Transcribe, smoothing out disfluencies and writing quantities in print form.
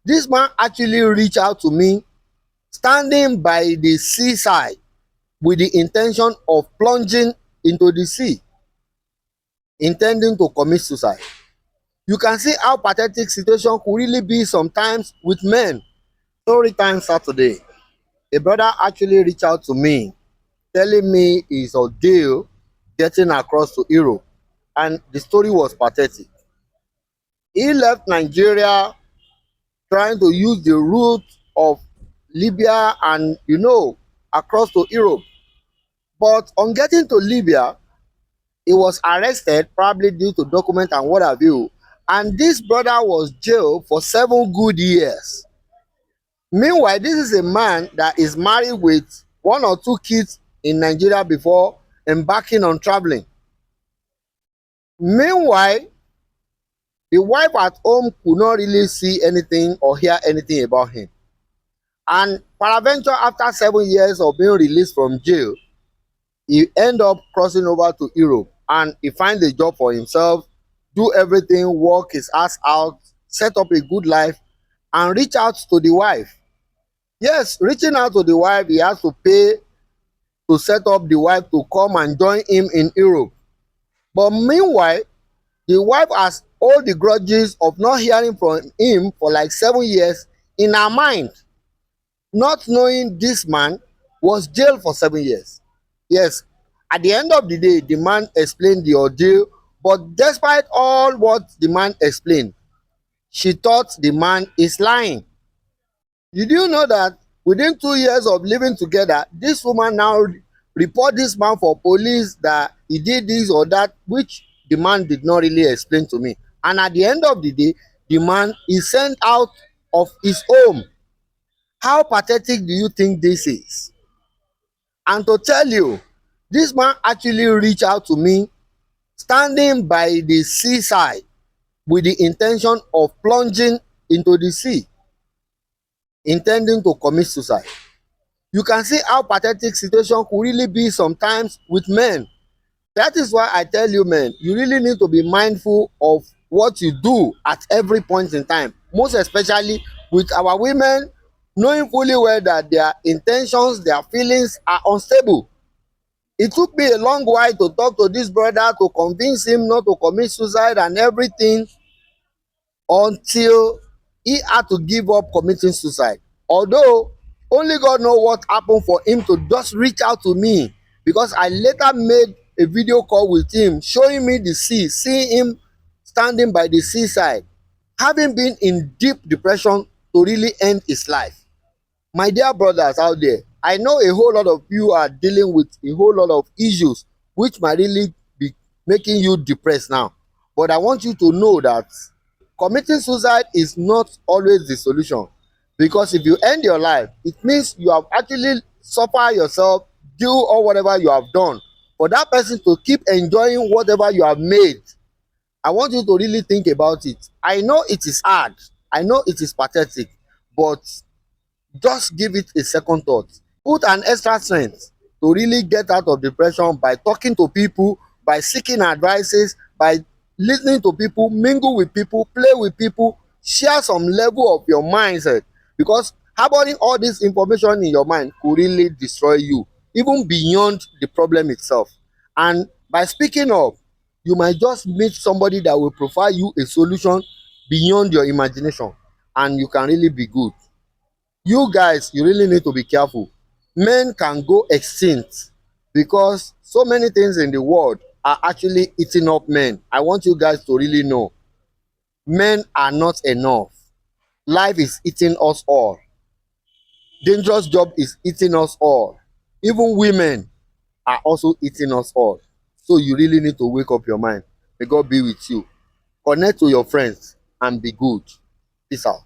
This man actually reached out to me standing by the seaside with the intention of plunging into the sea, intending to commit suicide. You can see how pathetic situation could really be sometimes with men. Story time Saturday. A brother actually reached out to me telling me his ordeal getting across to Europe, and the story was pathetic. He left Nigeria trying to use the route of Libya and across to Europe. But on getting to Libya, he was arrested probably due to document and what have you. And this brother was jailed for 7 good years. Meanwhile, this is a man that is married with 1 or 2 kids in Nigeria before embarking on traveling. Meanwhile, the wife at home could not really see anything or hear anything about him. And peradventure, after 7 years of being released from jail, he end up crossing over to Europe and he find a job for himself, do everything, work his ass out, set up a good life, and reach out to the wife. Yes, reaching out to the wife, he has to pay to set up the wife to come and join him in Europe. But meanwhile, the wife has all the grudges of not hearing from him for like 7 years in her mind, not knowing this man was jailed for 7 years. Yes, at the end of the day, the man explained the ordeal, but despite all what the man explained, she thought the man is lying. Did you know that within 2 years of living together, this woman now report this man for police that he did this or that, which the man did not really explain to me. And at the end of the day, the man is sent out of his home. How pathetic do you think this is? And to tell you, this man actually reached out to me standing by the seaside with the intention of plunging into the sea, intending to commit suicide. You can see how pathetic situation could really be sometimes with men. That is why I tell you, men, you really need to be mindful of what you do at every point in time, most especially with our women, knowing fully well that their intentions, their feelings are unstable. It took me a long while to talk to this brother to convince him not to commit suicide and everything, until he had to give up committing suicide. Although only God know what happened for him to just reach out to me, because I later made a video call with him showing me the sea, seeing him standing by the seaside, having been in deep depression to really end his life. My dear brothers out there, I know a whole lot of you are dealing with a whole lot of issues which might really be making you depressed now. But I want you to know that committing suicide is not always the solution, because if you end your life, it means you have actually suffered yourself, do or whatever you have done for that person to keep enjoying whatever you have made. I want you to really think about it. I know it is hard, I know it is pathetic, but just give it a second thought. Put an extra strength to really get out of depression by talking to people, by seeking advices, by listening to people, mingle with people, play with people, share some level of your mindset, because harboring all this information in your mind could really destroy you even beyond the problem itself. And by speaking up, you might just meet somebody that will provide you a solution beyond your imagination, and you can really be good. You guys, you really need to be careful. Men can go extinct because so many things in the world are actually eating up men. I want you guys to really know, men are not enough. Life is eating us all. Dangerous job is eating us all. Even women are also eating us all. So you really need to wake up your mind. May God be with you. Connect to your friends and be good. Peace out.